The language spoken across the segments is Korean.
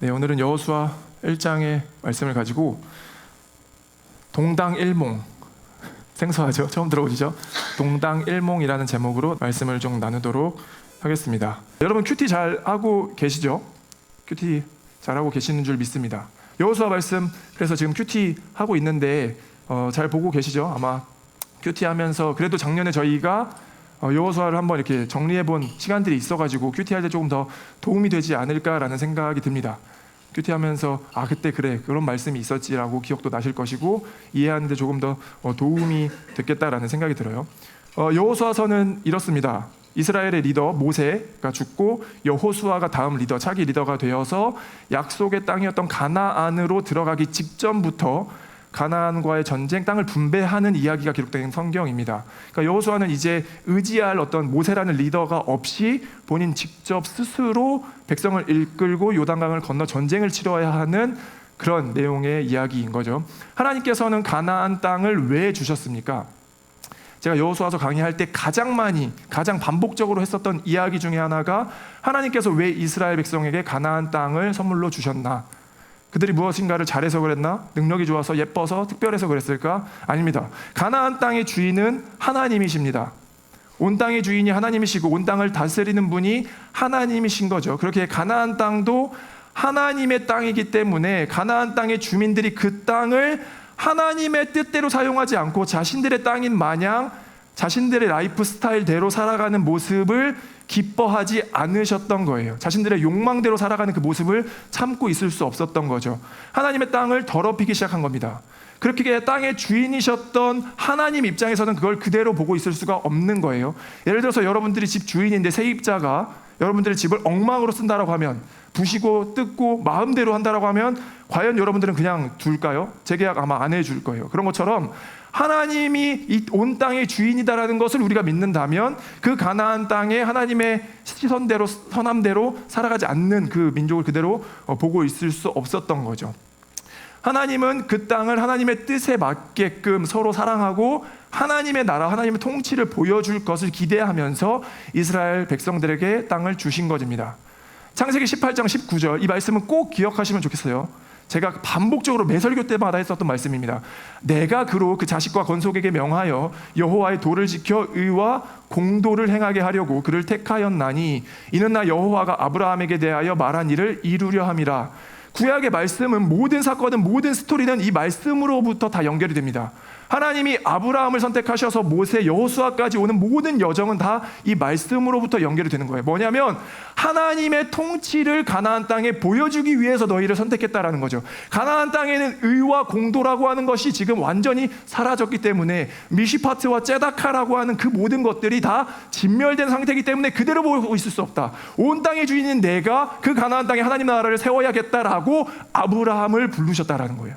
네, 오늘은 여호수아 1장의 말씀을 가지고 동당일몽, 생소하죠? 처음 들어보시죠? 동당일몽이라는 제목으로 말씀을 좀 나누도록 하겠습니다. 여러분 큐티 잘 하고 계시죠? 큐티 잘 하고 계시는 줄 믿습니다. 여호수아 말씀, 그래서 지금 큐티 하고 있는데 잘 보고 계시죠? 아마 큐티 하면서 그래도 작년에 저희가 여호수아를 한번 이렇게 정리해 본 시간들이 있어가지고 큐티할 때 조금 더 도움이 되지 않을까라는 생각이 듭니다. 큐티하면서 그때 그래 그런 말씀이 있었지라고 기억도 나실 것이고 이해하는데 조금 더 도움이 됐겠다라는 생각이 들어요. 여호수아서는 이렇습니다. 이스라엘의 리더 모세가 죽고 여호수아가 다음 리더, 차기 리더가 되어서 약속의 땅이었던 가나안으로 들어가기 직전부터 가나안과의 전쟁, 땅을 분배하는 이야기가 기록된 성경입니다. 그러니까 여호수아는 이제 의지할 어떤 모세라는 리더가 없이 본인 직접 스스로 백성을 이끌고 요단강을 건너 전쟁을 치러야 하는 그런 내용의 이야기인 거죠. 하나님께서는 가나안 땅을 왜 주셨습니까? 제가 여호수아서 강의할 때 가장 반복적으로 했었던 이야기 중에 하나가 하나님께서 왜 이스라엘 백성에게 가나안 땅을 선물로 주셨나? 그들이 무엇인가를 잘해서 그랬나? 능력이 좋아서 예뻐서 특별해서 그랬을까? 아닙니다. 가나안 땅의 주인은 하나님이십니다. 온 땅의 주인이 하나님이시고 온 땅을 다스리는 분이 하나님이신 거죠. 그렇게 가나안 땅도 하나님의 땅이기 때문에 가나안 땅의 주민들이 그 땅을 하나님의 뜻대로 사용하지 않고 자신들의 땅인 마냥 자신들의 라이프 스타일대로 살아가는 모습을 기뻐하지 않으셨던 거예요. 자신들의 욕망대로 살아가는 그 모습을 참고 있을 수 없었던 거죠. 하나님의 땅을 더럽히기 시작한 겁니다. 그렇게 땅의 주인이셨던 하나님 입장에서는 그걸 그대로 보고 있을 수가 없는 거예요. 예를 들어서 여러분들이 집 주인인데 세입자가 여러분들의 집을 엉망으로 쓴다라고 하면, 부시고 뜯고 마음대로 한다라고 하면 과연 여러분들은 그냥 둘까요? 재계약 아마 안 해줄 거예요. 그런 것처럼 하나님이 이 온 땅의 주인이다라는 것을 우리가 믿는다면 그 가나안 땅에 하나님의 시선대로 선함대로 살아가지 않는 그 민족을 그대로 보고 있을 수 없었던 거죠. 하나님은 그 땅을 하나님의 뜻에 맞게끔 서로 사랑하고 하나님의 나라, 하나님의 통치를 보여줄 것을 기대하면서 이스라엘 백성들에게 땅을 주신 것입니다. 창세기 18장 19절, 이 말씀은 꼭 기억하시면 좋겠어요. 제가 반복적으로 매설교 때마다 했었던 말씀입니다. 내가 그로 그 자식과 건속에게 명하여 여호와의 도를 지켜 의와 공도를 행하게 하려고 그를 택하였나니 이는 나 여호와가 아브라함에게 대하여 말한 일을 이루려 함이라. 구약의 말씀은 모든 사건은, 모든 스토리는 이 말씀으로부터 다 연결이 됩니다. 하나님이 아브라함을 선택하셔서 모세, 여호수아까지 오는 모든 여정은 다 이 말씀으로부터 연결이 되는 거예요. 뭐냐면 하나님의 통치를 가나안 땅에 보여주기 위해서 너희를 선택했다라는 거죠. 가나안 땅에는 의와 공도라고 하는 것이 지금 완전히 사라졌기 때문에 미시파트와 ጼ다카라고 하는 그 모든 것들이 다 진멸된 상태이기 때문에 그대로 보고 있을 수 없다. 온 땅의 주인인 내가 그 가나안 땅에 하나님 나라를 세워야겠다라고 아브라함을 부르셨다라는 거예요.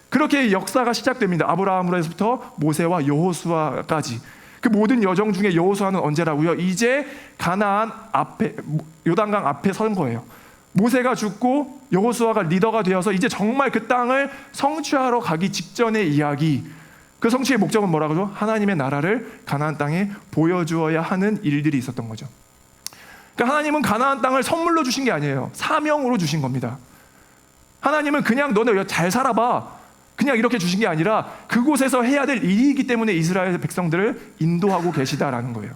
그렇게 역사가 시작됩니다. 아브라함으로부터 모세와 여호수아까지. 그 모든 여정 중에 여호수아는 언제라고요? 이제 가나안 앞에, 요단강 앞에 선 거예요. 모세가 죽고 여호수아가 리더가 되어서 이제 정말 그 땅을 성취하러 가기 직전의 이야기. 그 성취의 목적은 뭐라고 하죠? 하나님의 나라를 가나안 땅에 보여주어야 하는 일들이 있었던 거죠. 그러니까 하나님은 가나안 땅을 선물로 주신 게 아니에요. 사명으로 주신 겁니다. 하나님은 그냥 너네 잘 살아봐, 그냥 이렇게 주신 게 아니라 그곳에서 해야 될 일이기 때문에 이스라엘 백성들을 인도하고 계시다라는 거예요.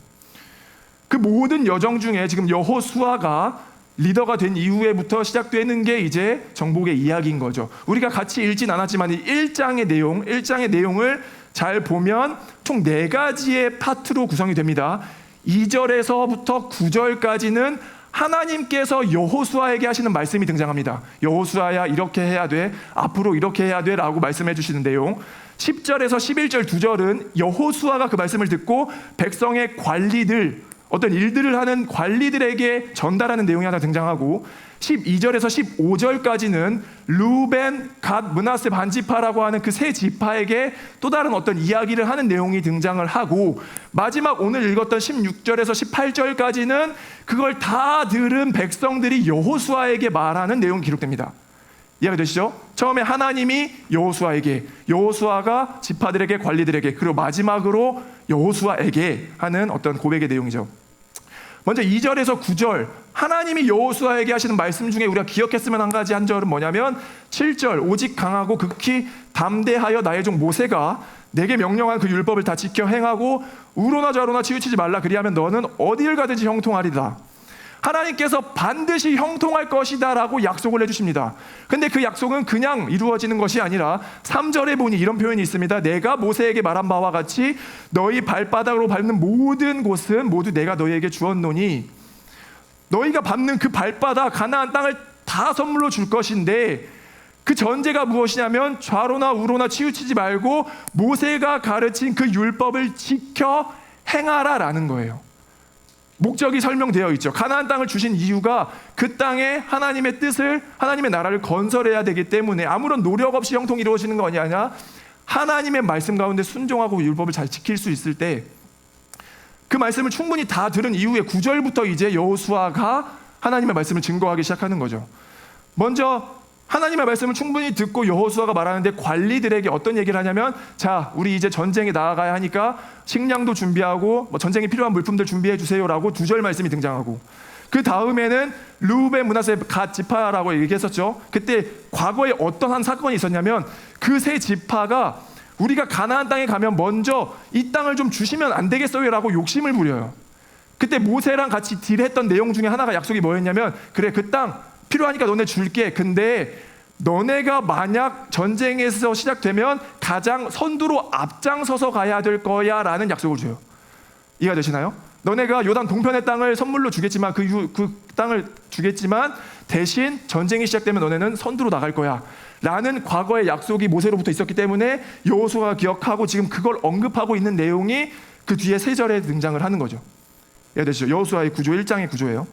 그 모든 여정 중에 지금 여호수아가 리더가 된 이후에부터 시작되는 게 이제 정복의 이야기인 거죠. 우리가 같이 읽진 않았지만 이 1장의 내용을 잘 보면 총 4가지의 파트로 구성이 됩니다. 2절에서부터 9절까지는 하나님께서 여호수아에게 하시는 말씀이 등장합니다. 여호수아야 이렇게 해야 돼, 앞으로 이렇게 해야 돼 라고 말씀해 주시는 내용. 10절에서 11절 2절은 여호수아가 그 말씀을 듣고 백성의 관리들, 어떤 일들을 하는 관리들에게 전달하는 내용이 하나 등장하고, 12절에서 15절까지는 루벤, 갓, 므낫세 반지파라고 하는 그 세 지파에게 또 다른 어떤 이야기를 하는 내용이 등장을 하고, 마지막 오늘 읽었던 16절에서 18절까지는 그걸 다 들은 백성들이 여호수아에게 말하는 내용이 기록됩니다. 이해가 되시죠? 처음에 하나님이 여호수아에게, 여호수아가 지파들에게, 관리들에게, 그리고 마지막으로 여호수아에게 하는 어떤 고백의 내용이죠. 먼저 2절에서 9절 하나님이 여호수아에게 하시는 말씀 중에 우리가 기억했으면 한 가지 한 절은 뭐냐면 7절 오직 강하고 극히 담대하여 나의 종 모세가 내게 명령한 그 율법을 다 지켜 행하고 우로나 좌로나 치우치지 말라. 그리하면 너는 어디를 가든지 형통하리라. 하나님께서 반드시 형통할 것이다 라고 약속을 해주십니다. 근데 그 약속은 그냥 이루어지는 것이 아니라 3절에 보니 이런 표현이 있습니다. 내가 모세에게 말한 바와 같이 너희 발바닥으로 밟는 모든 곳은 모두 내가 너희에게 주었노니 너희가 밟는 그 발바닥 가나안 땅을 다 선물로 줄 것인데 그 전제가 무엇이냐면 좌로나 우로나 치우치지 말고 모세가 가르친 그 율법을 지켜 행하라 라는 거예요. 목적이 설명되어 있죠. 가나안 땅을 주신 이유가 그 땅에 하나님의 뜻을, 하나님의 나라를 건설해야 되기 때문에 아무런 노력 없이 형통이 이루어지는 거 아니냐. 하나님의 말씀 가운데 순종하고 율법을 잘 지킬 수 있을 때 그 말씀을 충분히 다 들은 이후에 9절부터 이제 여호수아가 하나님의 말씀을 증거하기 시작하는 거죠. 먼저 하나님의 말씀을 충분히 듣고 여호수아가 말하는데 관리들에게 어떤 얘기를 하냐면, 자, 우리 이제 전쟁에 나아가야 하니까 식량도 준비하고 뭐 전쟁에 필요한 물품들 준비해 주세요라고 2절 말씀이 등장하고, 그 다음에는 르우벤, 므낫세, 갓 지파라고 얘기했었죠. 그때 과거에 어떤 한 사건이 있었냐면 그 세 지파가 우리가 가나안 땅에 가면 먼저 이 땅을 좀 주시면 안 되겠어요라고 욕심을 부려요. 그때 모세랑 같이 딜했던 내용 중에 하나가 약속이 뭐였냐면, 그래 그 땅 필요하니까 너네 줄게. 근데 너네가 만약 전쟁에서 시작되면 가장 선두로 앞장서서 가야 될 거야 라는 약속을 줘요. 이해가 되시나요? 너네가 요단 동편의 땅을 선물로 주겠지만 그 땅을 주겠지만 대신 전쟁이 시작되면 너네는 선두로 나갈 거야 라는 과거의 약속이 모세로부터 있었기 때문에 여호수아가 기억하고 지금 그걸 언급하고 있는 내용이 그 뒤에 3절에 등장을 하는 거죠. 이해되시죠? 여호수아의 구조 1장의 구조예요.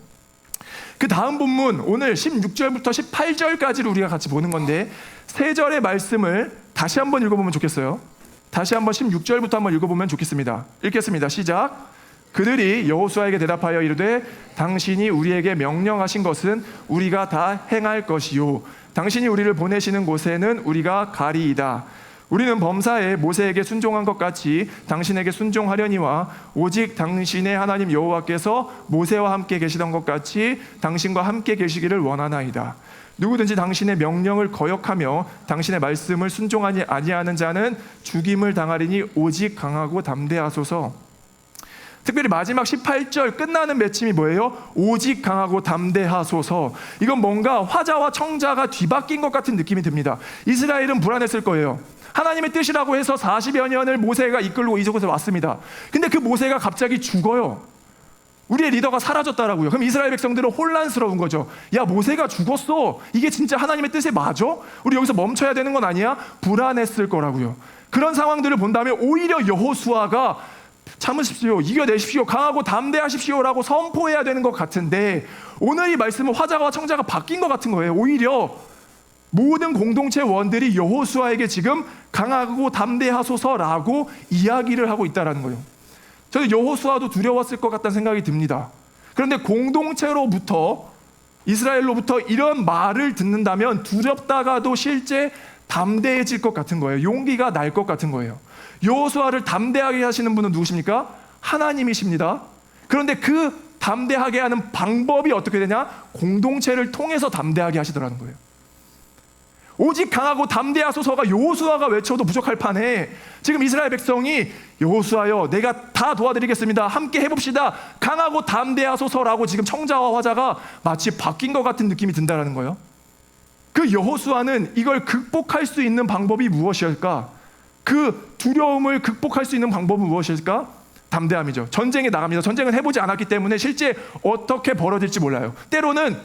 그 다음 본문 오늘 16절부터 18절까지를 우리가 같이 보는 건데 3절의 말씀을 다시 한번 읽어보면 좋겠어요. 다시 한번 16절부터 한번 읽어보면 좋겠습니다. 읽겠습니다. 시작. 그들이 여호수아에게 대답하여 이르되 당신이 우리에게 명령하신 것은 우리가 다 행할 것이요 당신이 우리를 보내시는 곳에는 우리가 가리이다. 우리는 범사에 모세에게 순종한 것 같이 당신에게 순종하려니와 오직 당신의 하나님 여호와께서 모세와 함께 계시던 것 같이 당신과 함께 계시기를 원하나이다. 누구든지 당신의 명령을 거역하며 당신의 말씀을 순종하지 아니하는 자는 죽임을 당하리니 오직 강하고 담대하소서. 특별히 마지막 18절 끝나는 맺힘이 뭐예요? 오직 강하고 담대하소서. 이건 뭔가 화자와 청자가 뒤바뀐 것 같은 느낌이 듭니다. 이스라엘은 불안했을 거예요. 하나님의 뜻이라고 해서 40여 년을 모세가 이끌고 이곳에 왔습니다. 근데 그 모세가 갑자기 죽어요. 우리의 리더가 사라졌다라고요. 그럼 이스라엘 백성들은 혼란스러운 거죠. 야, 모세가 죽었어. 이게 진짜 하나님의 뜻에 맞아? 우리 여기서 멈춰야 되는 건 아니야? 불안했을 거라고요. 그런 상황들을 본다면 오히려 여호수아가 참으십시오, 이겨내십시오, 강하고 담대하십시오라고 선포해야 되는 것 같은데 오늘 이 말씀은 화자와 청자가 바뀐 것 같은 거예요. 오히려 모든 공동체 원들이 여호수아에게 지금 강하고 담대하소서라고 이야기를 하고 있다는 거예요. 저는 여호수아도 두려웠을 것 같다는 생각이 듭니다. 그런데 공동체로부터, 이스라엘로부터 이런 말을 듣는다면 두렵다가도 실제 담대해질 것 같은 거예요. 용기가 날 것 같은 거예요. 여호수아를 담대하게 하시는 분은 누구십니까? 하나님이십니다. 그런데 그 담대하게 하는 방법이 어떻게 되냐? 공동체를 통해서 담대하게 하시더라는 거예요. 오직 강하고 담대하소서가 여호수아가 외쳐도 부족할 판에 지금 이스라엘 백성이 여호수아여 내가 다 도와드리겠습니다, 함께 해봅시다, 강하고 담대하소서라고 지금 청자와 화자가 마치 바뀐 것 같은 느낌이 든다는 거예요. 그 여호수아는 이걸 극복할 수 있는 방법이 무엇일까? 그 두려움을 극복할 수 있는 방법은 무엇일까? 담대함이죠. 전쟁에 나갑니다. 전쟁은 해보지 않았기 때문에 실제 어떻게 벌어질지 몰라요. 때로는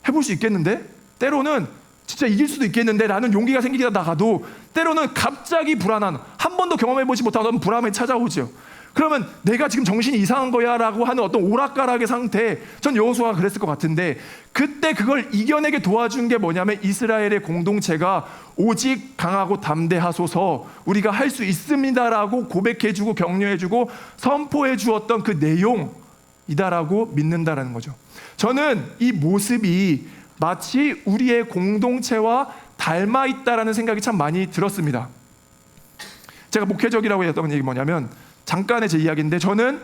해볼 수 있겠는데? 때로는 진짜 이길 수도 있겠는데 라는 용기가 생기다가도 때로는 갑자기 불안한, 한 번도 경험해보지 못하던 불안이 찾아오죠. 그러면 내가 지금 정신이 이상한 거야 라고 하는 어떤 오락가락의 상태, 전 여호수아가 그랬을 것 같은데 그때 그걸 이겨내게 도와준 게 뭐냐면 이스라엘의 공동체가 오직 강하고 담대하소서, 우리가 할 수 있습니다라고 고백해주고 격려해주고 선포해주었던 그 내용이다라고 믿는다라는 거죠. 저는 이 모습이 마치 우리의 공동체와 닮아있다라는 생각이 참 많이 들었습니다. 제가 목회적이라고 했던 얘기 뭐냐면 잠깐의 제 이야기인데 저는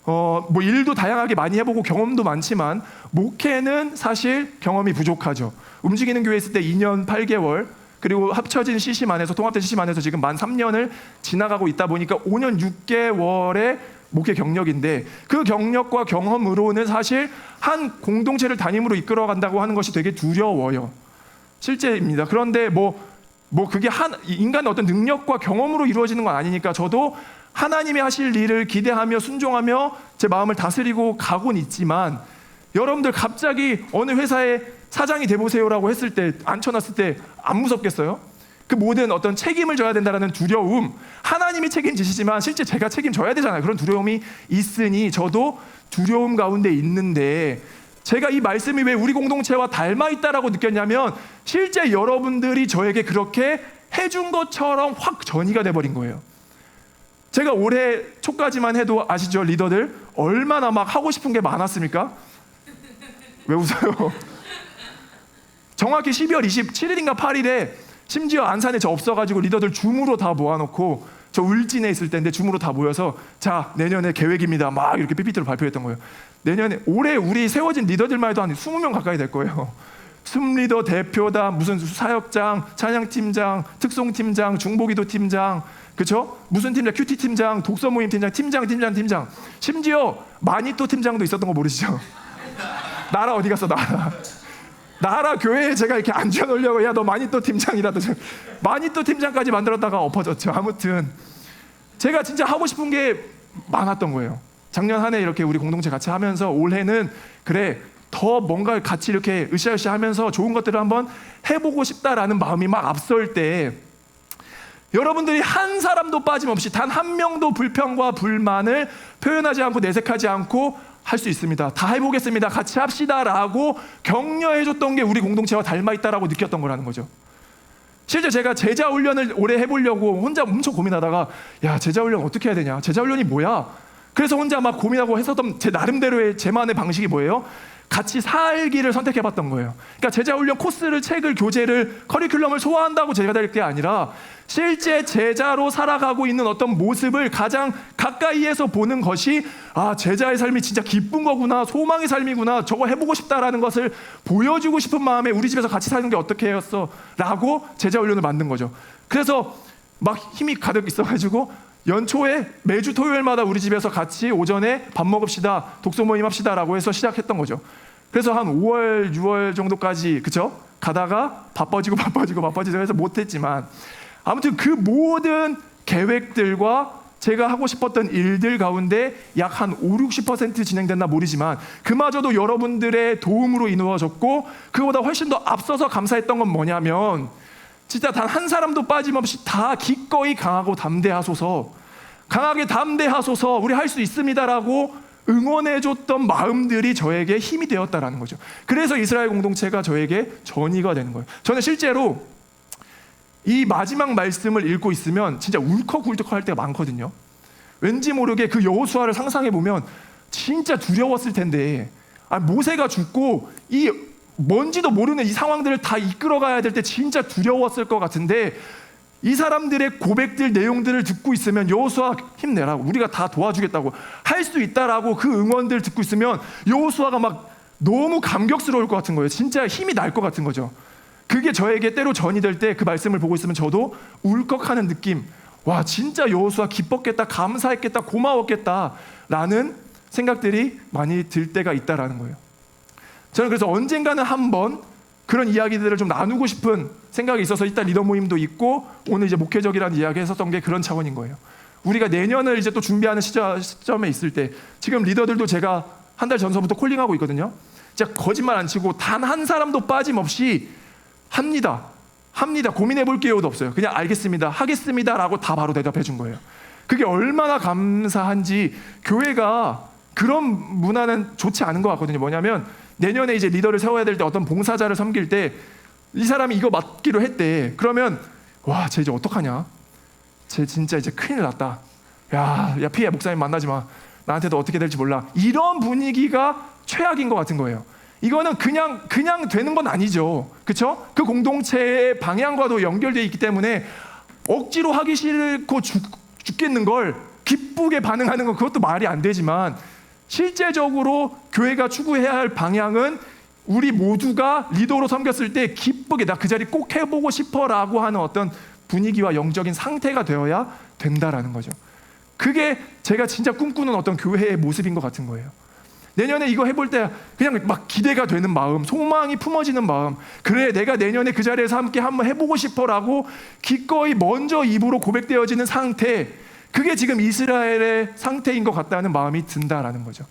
뭐 일도 다양하게 많이 해보고 경험도 많지만 목회는 사실 경험이 부족하죠. 움직이는 교회 있을 때 2년 8개월, 그리고 합쳐진 CC만에서, 통합된 CC만에서 지금 만 3년을 지나가고 있다 보니까 5년 6개월의 목회 경력인데, 그 경력과 경험으로는 사실 한 공동체를 담임으로 이끌어간다고 하는 것이 되게 두려워요. 실제입니다. 그런데 그게 인간의 어떤 능력과 경험으로 이루어지는 건 아니니까 저도 하나님이 하실 일을 기대하며 순종하며 제 마음을 다스리고 가곤 있지만, 여러분들 갑자기 어느 회사에 사장이 돼보세요라고 했을 때, 앉혀놨을 때 안 무섭겠어요? 그 모든 어떤 책임을 져야 된다는 두려움, 하나님이 책임지시지만 실제 제가 책임져야 되잖아요. 그런 두려움이 있으니 저도 두려움 가운데 있는데, 제가 이 말씀이 왜 우리 공동체와 닮아있다라고 느꼈냐면, 실제 여러분들이 저에게 그렇게 해준 것처럼 확 전이가 돼버린 거예요. 제가 올해 초까지만 해도 아시죠? 리더들 얼마나 막 하고 싶은 게 많았습니까? 왜 웃어요? 정확히 12월 27일인가 8일에 심지어 안산에 저 없어가지고 리더들 줌으로 다 모아놓고, 저 울진에 있을 때인데 줌으로 다 모여서 자, 내년에 계획입니다 막 이렇게 PPT로 발표했던 거예요. 내년에, 올해 우리 세워진 리더들만 해도 한 20명 가까이 될 거예요. 숨리더, 대표단, 무슨 사역장, 찬양팀장, 특송팀장, 중보기도 팀장, 그렇죠? 무슨 팀장, 큐티 팀장, 독서 모임 팀장, 팀장. 심지어 마니또 팀장도 있었던 거 모르시죠? 나라 어디 갔어, 나라 교회에 제가 이렇게 앉혀놓으려고, 야 너 마니또 팀장이라도, 마니또 팀장까지 만들었다가 엎어졌죠. 아무튼 제가 진짜 하고 싶은 게 많았던 거예요. 작년 한 해 이렇게 우리 공동체 같이 하면서 올해는 그래, 더 뭔가 같이 이렇게 으쌰으쌰 하면서 좋은 것들을 한번 해보고 싶다라는 마음이 막 앞설 때, 여러분들이 한 사람도 빠짐없이 단 한 명도 불평과 불만을 표현하지 않고 내색하지 않고 할 수 있습니다. 다 해보겠습니다. 같이 합시다라고 격려해줬던 게 우리 공동체와 닮아있다라고 느꼈던 거라는 거죠. 실제 제가 제자 훈련을 올해 해보려고 혼자 엄청 고민하다가, 야, 제자 훈련 어떻게 해야 되냐? 제자 훈련이 뭐야? 그래서 혼자 막 고민하고 했었던 제 나름대로의 제만의 방식이 뭐예요? 같이 살기를 선택해봤던 거예요. 그러니까 제자훈련 코스를, 책을, 교재를, 커리큘럼을 소화한다고 제가 될 게 아니라 실제 제자로 살아가고 있는 어떤 모습을 가장 가까이에서 보는 것이, 아, 제자의 삶이 진짜 기쁜 거구나, 소망의 삶이구나, 저거 해보고 싶다라는 것을 보여주고 싶은 마음에 우리 집에서 같이 사는 게 어떻게 해였어? 라고 제자훈련을 만든 거죠. 그래서 막 힘이 가득 있어가지고 연초에 매주 토요일마다 우리 집에서 같이 오전에 밥 먹읍시다, 독서 모임 합시다라고 해서 시작했던 거죠. 그래서 한 5월, 6월 정도까지, 그쵸? 가다가 바빠지고 해서 못했지만, 아무튼 그 모든 계획들과 제가 하고 싶었던 일들 가운데 약 한 50-60% 진행됐나 모르지만, 그마저도 여러분들의 도움으로 이루어졌고, 그보다 훨씬 더 앞서서 감사했던 건 뭐냐면, 진짜 단 한 사람도 빠짐없이 다 기꺼이 강하고 담대하소서, 강하게 담대하소서, 우리 할 수 있습니다라고 응원해줬던 마음들이 저에게 힘이 되었다라는 거죠. 그래서 이스라엘 공동체가 저에게 전이가 되는 거예요. 저는 실제로 이 마지막 말씀을 읽고 있으면 진짜 울컥울컥할 때가 많거든요. 왠지 모르게 그 여호수아를 상상해 보면 진짜 두려웠을 텐데, 모세가 죽고 이 뭔지도 모르는 이 상황들을 다 이끌어가야 될 때 진짜 두려웠을 것 같은데, 이 사람들의 고백들, 내용들을 듣고 있으면 여호수아 힘내라고, 우리가 다 도와주겠다고, 할 수 있다라고 그 응원들 듣고 있으면 여호수아가 막 너무 감격스러울 것 같은 거예요. 진짜 힘이 날 것 같은 거죠. 그게 저에게 때로 전이 될 때 그 말씀을 보고 있으면 저도 울컥하는 느낌, 와, 진짜 여호수아 기뻤겠다, 감사했겠다, 고마웠겠다라는 생각들이 많이 들 때가 있다라는 거예요. 저는 그래서 언젠가는 한번 그런 이야기들을 좀 나누고 싶은 생각이 있어서 이따 리더 모임도 있고, 오늘 이제 목회적이라는 이야기 했었던 게 그런 차원인 거예요. 우리가 내년을 이제 또 준비하는 시점에 있을 때, 지금 리더들도 제가 한 달 전서부터 콜링하고 있거든요. 진짜 거짓말 안 치고 단 한 사람도 빠짐없이 합니다. 고민해 볼 기회도 없어요. 그냥 알겠습니다, 하겠습니다라고 다 바로 대답해 준 거예요. 그게 얼마나 감사한지. 교회가 그런 문화는 좋지 않은 것 같거든요. 뭐냐면 내년에 이제 리더를 세워야 될 때, 어떤 봉사자를 섬길 때 이 사람이 이거 맡기로 했대. 그러면 와, 쟤 이제 어떡하냐? 쟤 진짜 이제 큰일 났다. 야 피해, 목사님 만나지 마. 나한테도 어떻게 될지 몰라. 이런 분위기가 최악인 것 같은 거예요. 이거는 그냥 되는 건 아니죠. 그렇죠? 그 공동체의 방향과도 연결되어 있기 때문에 억지로 하기 싫고 죽겠는 걸 기쁘게 반응하는 건 그것도 말이 안 되지만 실제적으로 교회가 추구해야 할 방향은 우리 모두가 리더로 섬겼을 때 기쁘게 나 그 자리 꼭 해보고 싶어라고 하는 어떤 분위기와 영적인 상태가 되어야 된다라는 거죠. 그게 제가 진짜 꿈꾸는 어떤 교회의 모습인 것 같은 거예요. 내년에 이거 해볼 때 그냥 막 기대가 되는 마음, 소망이 품어지는 마음, 그래 내가 내년에 그 자리에서 함께 한번 해보고 싶어라고 기꺼이 먼저 입으로 고백되어지는 상태, 그게 지금 이스라엘의 상태인 것 같다는 마음이 든다라는 거죠.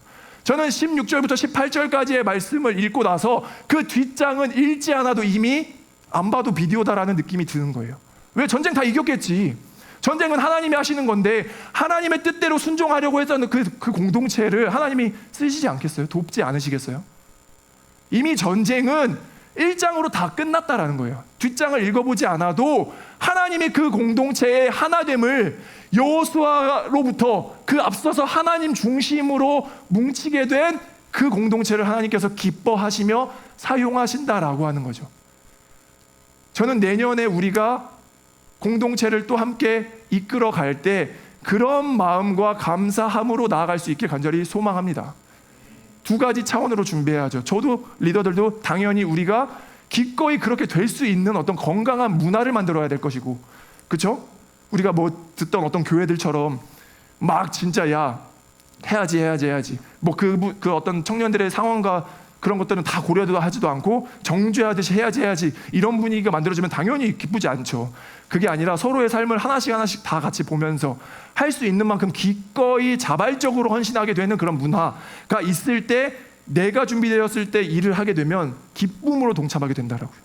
저는 16절부터 18절까지의 말씀을 읽고 나서 그 뒷장은 읽지 않아도 이미 안 봐도 비디오다라는 느낌이 드는 거예요. 왜? 전쟁 다 이겼겠지. 전쟁은 하나님이 하시는 건데 하나님의 뜻대로 순종하려고 했던 그 공동체를 하나님이 쓰시지 않겠어요? 돕지 않으시겠어요? 이미 전쟁은 1장으로 다 끝났다라는 거예요. 뒷장을 읽어보지 않아도 하나님이 그 공동체의 하나됨을 여호수아로부터 그 앞서서 하나님 중심으로 뭉치게 된 그 공동체를 하나님께서 기뻐하시며 사용하신다라고 하는 거죠. 저는 내년에 우리가 공동체를 또 함께 이끌어 갈 때 그런 마음과 감사함으로 나아갈 수 있길 간절히 소망합니다. 두 가지 차원으로 준비해야죠. 저도 리더들도 당연히 우리가 기꺼이 그렇게 될 수 있는 어떤 건강한 문화를 만들어야 될 것이고, 그렇죠? 우리가 뭐 듣던 어떤 교회들처럼 막 진짜 야 해야지 뭐 그 어떤 청년들의 상황과 그런 것들은 다 고려도 하지도 않고 정죄하듯이 해야지 이런 분위기가 만들어지면 당연히 기쁘지 않죠. 그게 아니라 서로의 삶을 하나씩 다 같이 보면서 할 수 있는 만큼 기꺼이 자발적으로 헌신하게 되는 그런 문화가 있을 때, 내가 준비되었을 때 일을 하게 되면 기쁨으로 동참하게 된다라고요.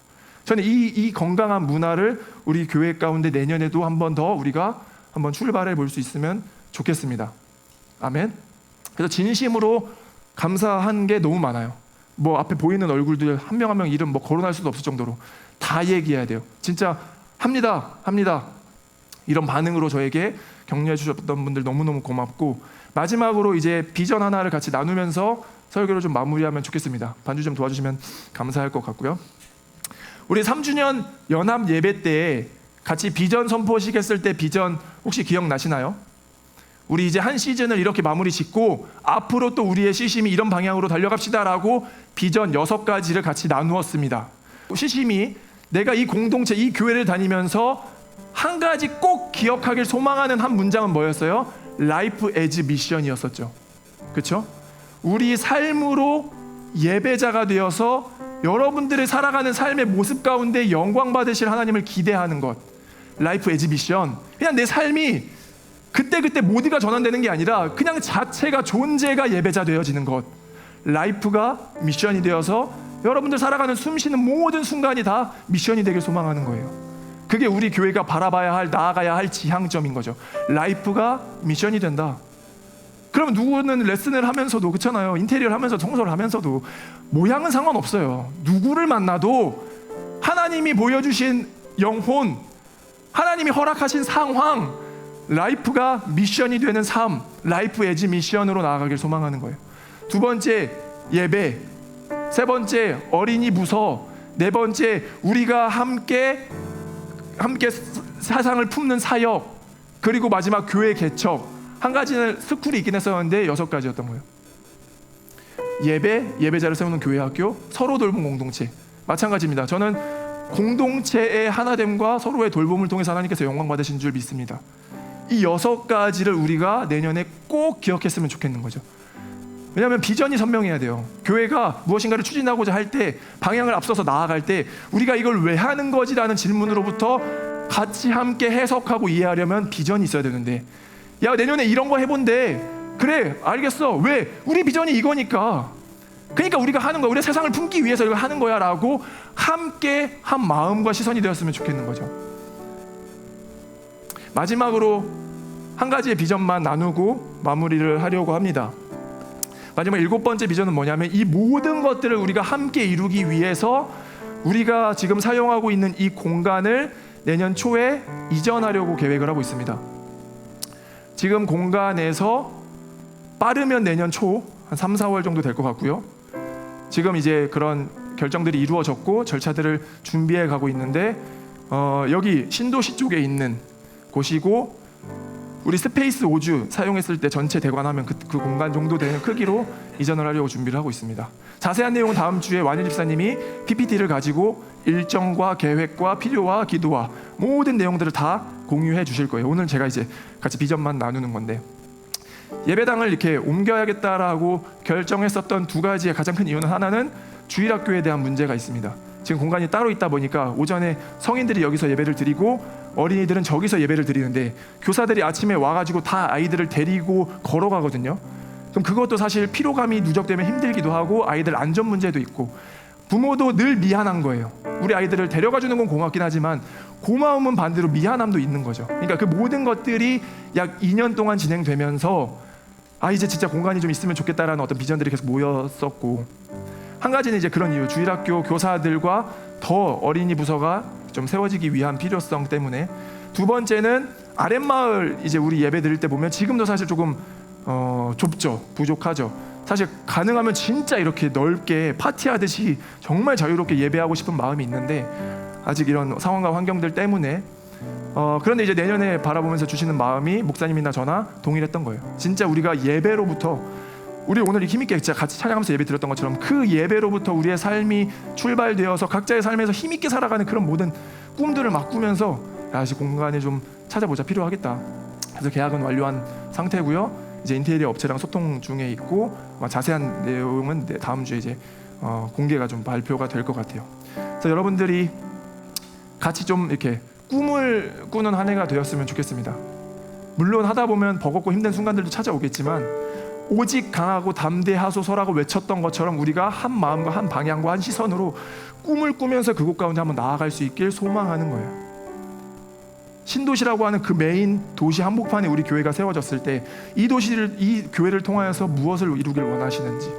저는 이 건강한 문화를 우리 교회 가운데 내년에도 한 번 더 우리가 한번 출발해 볼 수 있으면 좋겠습니다. 아멘. 그래서 진심으로 감사한 게 너무 많아요. 뭐 앞에 보이는 얼굴들 한 명 한 명 이름 뭐 거론할 수도 없을 정도로 다 얘기해야 돼요. 진짜 합니다 이런 반응으로 저에게 격려해 주셨던 분들 너무너무 고맙고, 마지막으로 이제 비전 하나를 같이 나누면서 설교를 좀 마무리하면 좋겠습니다. 반주 좀 도와주시면 감사할 것 같고요. 우리 3주년 연합 예배 때 같이 비전 선포식 했을 때 비전 혹시 기억나시나요? 우리 이제 한 시즌을 이렇게 마무리 짓고 앞으로 또 우리의 시심이 이런 방향으로 달려갑시다라고 비전 6가지를 같이 나누었습니다. 시심이 내가 이 공동체, 이 교회를 다니면서 한 가지 꼭 기억하길 소망하는 한 문장은 뭐였어요? 라이프 에즈 미션이었었죠. 그렇죠? 우리 삶으로 예배자가 되어서 여러분들이 살아가는 삶의 모습 가운데 영광 받으실 하나님을 기대하는 것, 라이프 에즈 미션. 그냥 내 삶이 그때 모두가 전환되는 게 아니라 그냥 자체가 존재가 예배자 되어지는 것, 라이프가 미션이 되어서 여러분들 살아가는 숨쉬는 모든 순간이 다 미션이 되길 소망하는 거예요. 그게 우리 교회가 바라봐야 할, 나아가야 할 지향점인 거죠. 라이프가 미션이 된다. 그러면 누구는 레슨을 하면서도, 그렇잖아요, 인테리어를 하면서 청소를 하면서도 모양은 상관없어요. 누구를 만나도 하나님이 보여주신 영혼, 하나님이 허락하신 상황, 라이프가 미션이 되는 삶, 라이프 에즈 미션으로 나아가길 소망하는 거예요. 두 번째, 예배. 세 번째, 어린이 부서. 네 번째, 우리가 함께 사상을 품는 사역. 그리고 마지막, 교회 개척. 한 가지는 스쿨이 있긴 했었는데 6가지였던 거예요. 예배, 예배자를 세우는 교회 학교, 서로 돌봄 공동체. 마찬가지입니다. 저는 공동체의 하나됨과 서로의 돌봄을 통해서 하나님께서 영광 받으신 줄 믿습니다. 이 6가지를 우리가 내년에 꼭 기억했으면 좋겠는 거죠. 왜냐하면 비전이 선명해야 돼요. 교회가 무엇인가를 추진하고자 할 때, 방향을 앞서서 나아갈 때 우리가 이걸 왜 하는 거지라는 질문으로부터 같이 함께 해석하고 이해하려면 비전이 있어야 되는데, 야 내년에 이런 거 해본대. 그래 알겠어. 왜? 우리 비전이 이거니까. 그러니까 우리가 하는 거야. 우리 세상을 품기 위해서 이걸 하는 거야 라고 함께 한 마음과 시선이 되었으면 좋겠는 거죠. 마지막으로 한 가지의 비전만 나누고 마무리를 하려고 합니다. 마지막 7번째 비전은 뭐냐면, 이 모든 것들을 우리가 함께 이루기 위해서 우리가 지금 사용하고 있는 이 공간을 내년 초에 이전하려고 계획을 하고 있습니다. 지금 공간에서 빠르면 내년 초 한 3, 4월 정도 될 것 같고요. 지금 이제 그런 결정들이 이루어졌고 절차들을 준비해 가고 있는데, 여기 신도시 쪽에 있는 곳이고 우리 스페이스 5주 사용했을 때 전체 대관하면 그 공간 정도 되는 크기로 이전을 하려고 준비를 하고 있습니다. 자세한 내용은 다음 주에 완일 집사님이 PPT를 가지고 일정과 계획과 필요와 기도와 모든 내용들을 다 공유해 주실 거예요. 오늘 제가 이제 같이 비전만 나누는 건데, 예배당을 이렇게 옮겨야겠다라고 결정했었던 두 가지의 가장 큰 이유는, 하나는 주일학교에 대한 문제가 있습니다. 지금 공간이 따로 있다 보니까 오전에 성인들이 여기서 예배를 드리고 어린이들은 저기서 예배를 드리는데, 교사들이 아침에 와가지고 다 아이들을 데리고 걸어가거든요. 그럼 그것도 사실 피로감이 누적되면 힘들기도 하고 아이들 안전 문제도 있고, 부모도 늘 미안한 거예요. 우리 아이들을 데려가주는 건 고맙긴 하지만 고마움은 반대로 미안함도 있는 거죠. 그러니까 그 모든 것들이 약 2년 동안 진행되면서 이제 진짜 공간이 좀 있으면 좋겠다라는 어떤 비전들이 계속 모였었고, 한 가지는 이제 그런 이유, 주일학교 교사들과 더 어린이 부서가 좀 세워지기 위한 필요성 때문에, 두 번째는 아랫마을 이제 우리 예배 드릴 때 보면 지금도 사실 조금 좁죠, 부족하죠. 사실 가능하면 진짜 이렇게 넓게 파티하듯이 정말 자유롭게 예배하고 싶은 마음이 있는데 아직 이런 상황과 환경들 때문에 그런데 이제 내년에 바라보면서 주시는 마음이 목사님이나 저나 동일했던 거예요. 진짜 우리가 예배로부터, 우리 오늘 힘있게 같이 찬양하면서 예배 드렸던 것처럼 그 예배로부터 우리의 삶이 출발되어서 각자의 삶에서 힘있게 살아가는 그런 모든 꿈들을 막 꾸면서 다시 공간을 좀 찾아보자, 필요하겠다. 그래서 계약은 완료한 상태고요. 이제 인테리어 업체랑 소통 중에 있고, 자세한 내용은 다음 주에 이제 공개가 좀 발표가 될 것 같아요. 그래서 여러분들이 같이 좀 이렇게 꿈을 꾸는 한 해가 되었으면 좋겠습니다. 물론 하다 보면 버겁고 힘든 순간들도 찾아오겠지만, 오직 강하고 담대하소서라고 외쳤던 것처럼 우리가 한 마음과 한 방향과 한 시선으로 꿈을 꾸면서 그곳 가운데 한번 나아갈 수 있길 소망하는 거예요. 신도시라고 하는 그 메인 도시 한복판에 우리 교회가 세워졌을 때 이 교회를 통하여서 무엇을 이루길 원하시는지,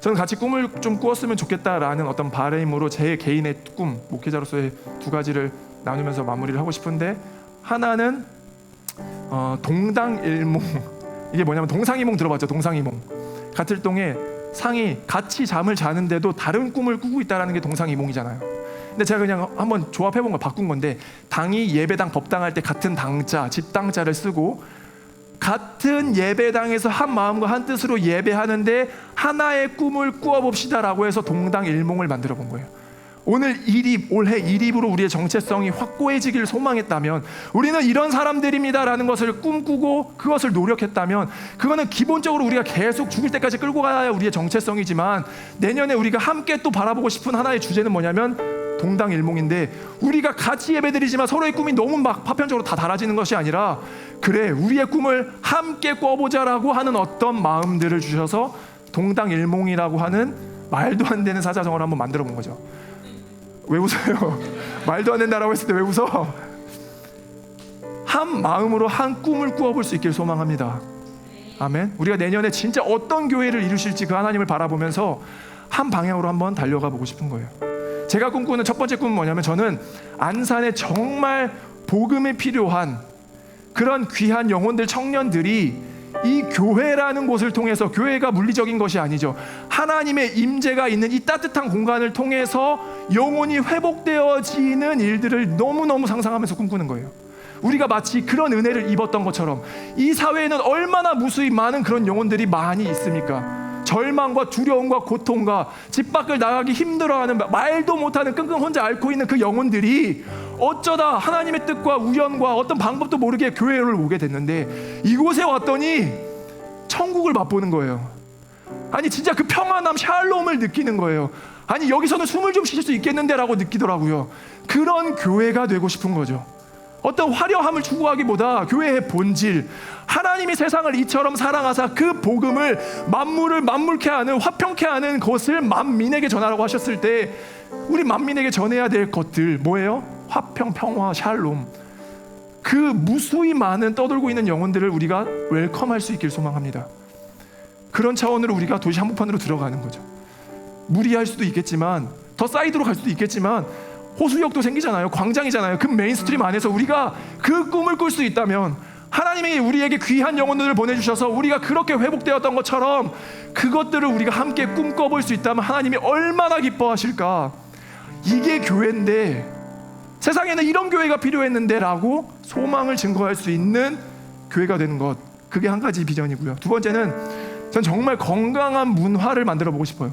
저는 같이 꿈을 좀 꾸었으면 좋겠다라는 어떤 바람으로 제 개인의 꿈, 목회자로서의 두 가지를 나누면서 마무리를 하고 싶은데, 하나는 동당일몽, 이게 뭐냐면 동상이몽 들어봤죠? 동상이몽. 가틀동에 상이 같이 잠을 자는데도 다른 꿈을 꾸고 있다는 게 동상이몽이잖아요. 근데 제가 그냥 한번 조합해본 거 바꾼 건데, 당이 예배당 법당할 때 같은 당자, 집당자를 쓰고 같은 예배당에서 한 마음과 한 뜻으로 예배하는데 하나의 꿈을 꾸어봅시다라고 해서 동당일몽을 만들어 본 거예요. 올해 1입으로 우리의 정체성이 확고해지기를 소망했다면, 우리는 이런 사람들입니다라는 것을 꿈꾸고 그것을 노력했다면, 그거는 기본적으로 우리가 계속 죽을 때까지 끌고 가야 우리의 정체성이지만, 내년에 우리가 함께 또 바라보고 싶은 하나의 주제는 뭐냐면 동당일몽인데, 우리가 같이 예배드리지만 서로의 꿈이 너무 막 파편적으로 다 달라지는 것이 아니라, 그래 우리의 꿈을 함께 꿔보자라고 하는 어떤 마음들을 주셔서 동당일몽이라고 하는 말도 안 되는 사자성어를 한번 만들어 본 거죠. 왜 웃어요? 말도 안 된다라고 했을 때 왜 웃어? 한 마음으로 한 꿈을 꾸어볼 수 있길 소망합니다. 아멘. 우리가 내년에 진짜 어떤 교회를 이루실지 그 하나님을 바라보면서 한 방향으로 한번 달려가 보고 싶은 거예요. 제가 꿈꾸는 첫 번째 꿈은 뭐냐면, 저는 안산에 정말 복음이 필요한 그런 귀한 영혼들, 청년들이 이 교회라는 곳을 통해서, 교회가 물리적인 것이 아니죠, 하나님의 임재가 있는 이 따뜻한 공간을 통해서 영혼이 회복되어지는 일들을 너무너무 상상하면서 꿈꾸는 거예요. 우리가 마치 그런 은혜를 입었던 것처럼 이 사회에는 얼마나 무수히 많은 그런 영혼들이 많이 있습니까? 절망과 두려움과 고통과 집 밖을 나가기 힘들어하는, 말도 못하는 끙끙 혼자 앓고 있는 그 영혼들이 어쩌다 하나님의 뜻과 우연과 어떤 방법도 모르게 교회를 오게 됐는데, 이곳에 왔더니 천국을 맛보는 거예요. 아니 진짜 그 평안함, 샬롬을 느끼는 거예요. 아니 여기서는 숨을 좀 쉴 수 있겠는데 라고 느끼더라고요. 그런 교회가 되고 싶은 거죠. 어떤 화려함을 추구하기보다 교회의 본질, 하나님이 세상을 이처럼 사랑하사 그 복음을 만물을 만물케 하는, 화평케 하는 것을 만민에게 전하라고 하셨을 때, 우리 만민에게 전해야 될 것들 뭐예요? 화평, 평화, 샬롬. 그 무수히 많은 떠돌고 있는 영혼들을 우리가 웰컴할 수 있길 소망합니다. 그런 차원으로 우리가 도시 한복판으로 들어가는 거죠. 무리할 수도 있겠지만, 더 사이드로 갈 수도 있겠지만, 호수역도 생기잖아요. 광장이잖아요. 그 메인스트림 안에서 우리가 그 꿈을 꿀 수 있다면, 하나님이 우리에게 귀한 영혼들을 보내주셔서 우리가 그렇게 회복되었던 것처럼 그것들을 우리가 함께 꿈꿔볼 수 있다면 하나님이 얼마나 기뻐하실까. 이게 교회인데 세상에는 이런 교회가 필요했는데 라고 소망을 증거할 수 있는 교회가 되는 것, 그게 한 가지 비전이고요. 두 번째는 전 정말 건강한 문화를 만들어 보고 싶어요.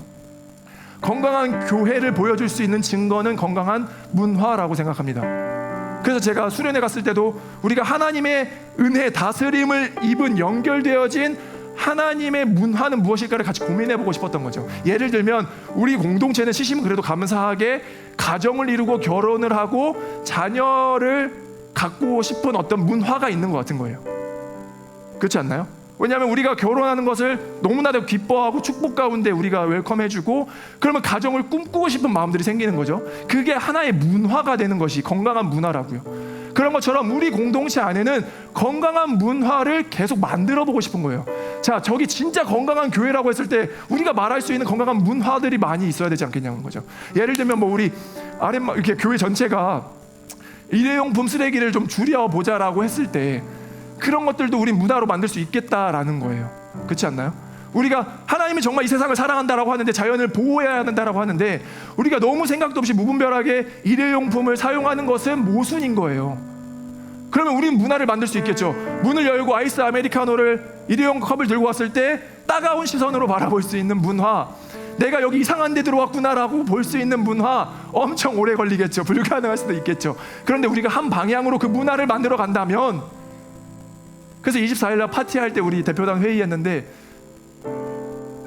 건강한 교회를 보여줄 수 있는 증거는 건강한 문화라고 생각합니다. 그래서 제가 수련회 갔을 때도 우리가 하나님의 은혜, 다스림을 입은 연결되어진 하나님의 문화는 무엇일까를 같이 고민해 보고 싶었던 거죠. 예를 들면 우리 공동체는 시심은 그래도 감사하게 가정을 이루고 결혼을 하고 자녀를 갖고 싶은 어떤 문화가 있는 것 같은 거예요. 그렇지 않나요? 왜냐하면 우리가 결혼하는 것을 너무나도 기뻐하고 축복 가운데 우리가 웰컴해주고, 그러면 가정을 꿈꾸고 싶은 마음들이 생기는 거죠. 그게 하나의 문화가 되는 것이 건강한 문화라고요. 그런 것처럼 우리 공동체 안에는 건강한 문화를 계속 만들어 보고 싶은 거예요. 자, 저기 진짜 건강한 교회라고 했을 때 우리가 말할 수 있는 건강한 문화들이 많이 있어야 되지 않겠냐는 거죠. 예를 들면 뭐 우리 아랫마 이렇게 교회 전체가 일회용품 쓰레기를 좀 줄여보자라고 했을 때 그런 것들도 우리 문화로 만들 수 있겠다라는 거예요. 그렇지 않나요? 우리가 하나님이 정말 이 세상을 사랑한다라고 하는데, 자연을 보호해야 된다라고 하는데, 우리가 너무 생각도 없이 무분별하게 일회용품을 사용하는 것은 모순인 거예요. 그러면 우리는 문화를 만들 수 있겠죠. 문을 열고 아이스 아메리카노를 일회용 컵을 들고 왔을 때 따가운 시선으로 바라볼 수 있는 문화, 내가 여기 이상한 데 들어왔구나라고 볼 수 있는 문화, 엄청 오래 걸리겠죠. 불가능할 수도 있겠죠. 그런데 우리가 한 방향으로 그 문화를 만들어 간다면, 그래서 24일날 파티할 때 우리 대표단 회의했는데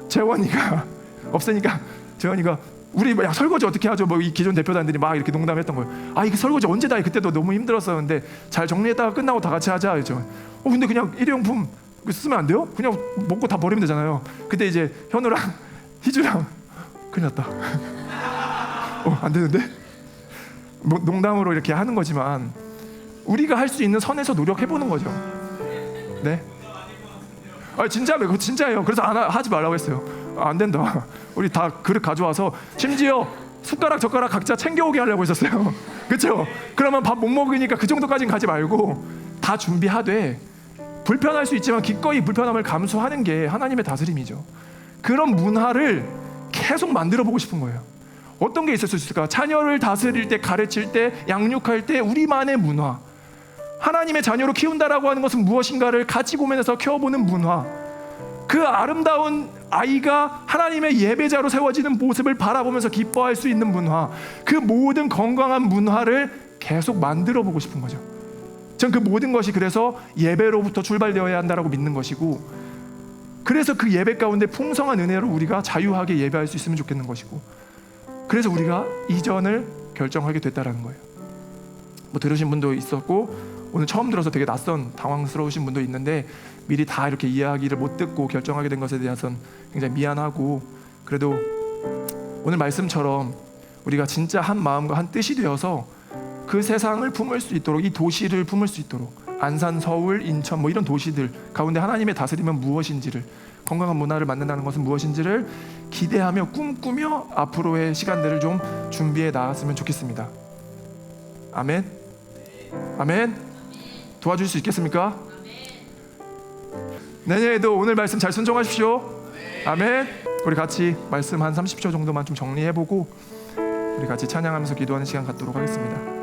재원이가 없으니까 재원이가 우리 야 설거지 어떻게 하죠? 뭐 이 기존 대표단들이 막 이렇게 농담했던 거예요. 아 이게 설거지 언제 다 해? 그때도 너무 힘들었었는데 잘 정리했다가 끝나고 다 같이 하자. 그렇죠? 근데 그냥 일회용품 쓰면 안 돼요? 그냥 먹고 다 버리면 되잖아요. 그때 이제 현우랑 희주랑 큰일 났다. 안 되는데? 뭐 농담으로 이렇게 하는 거지만 우리가 할 수 있는 선에서 노력해보는 거죠. 네? 진짜로 그거 진짜예요. 그래서 하지 말라고 했어요. 안 된다. 우리 다 그릇 가져와서 심지어 숟가락 젓가락 각자 챙겨오게 하려고 했었어요. 그렇죠? 그러면 밥 못 먹으니까 그 정도까지는 가지 말고 다 준비하되, 불편할 수 있지만 기꺼이 불편함을 감수하는 게 하나님의 다스림이죠. 그런 문화를 계속 만들어 보고 싶은 거예요. 어떤 게 있을 수 있을까? 자녀를 다스릴 때, 가르칠 때, 양육할 때 우리만의 문화, 하나님의 자녀로 키운다라고 하는 것은 무엇인가를 같이 고민해서 키워보는 문화, 그 아름다운 아이가 하나님의 예배자로 세워지는 모습을 바라보면서 기뻐할 수 있는 문화, 그 모든 건강한 문화를 계속 만들어 보고 싶은 거죠. 전 그 모든 것이 그래서 예배로부터 출발되어야 한다라고 믿는 것이고, 그래서 그 예배 가운데 풍성한 은혜로 우리가 자유하게 예배할 수 있으면 좋겠는 것이고, 그래서 우리가 이전을 결정하게 됐다라는 거예요. 뭐 들으신 분도 있었고 오늘 처음 들어서 되게 낯선 당황스러우신 분도 있는데, 미리 다 이렇게 이야기를 못 듣고 결정하게 된 것에 대해서는 굉장히 미안하고, 그래도 오늘 말씀처럼 우리가 진짜 한 마음과 한 뜻이 되어서 그 세상을 품을 수 있도록, 이 도시를 품을 수 있도록, 안산, 서울, 인천 뭐 이런 도시들 가운데 하나님의 다스림은 무엇인지를, 건강한 문화를 만든다는 것은 무엇인지를 기대하며 꿈꾸며 앞으로의 시간들을 좀 준비해 나갔으면 좋겠습니다. 아멘. 아멘. 도와줄 수 있겠습니까? 내년에도 오늘 말씀 잘 순종하십시오. 아멘. 우리 같이 말씀 한 30초 정도만 좀 정리해보고 우리 같이 찬양하면서 기도하는 시간 갖도록 하겠습니다.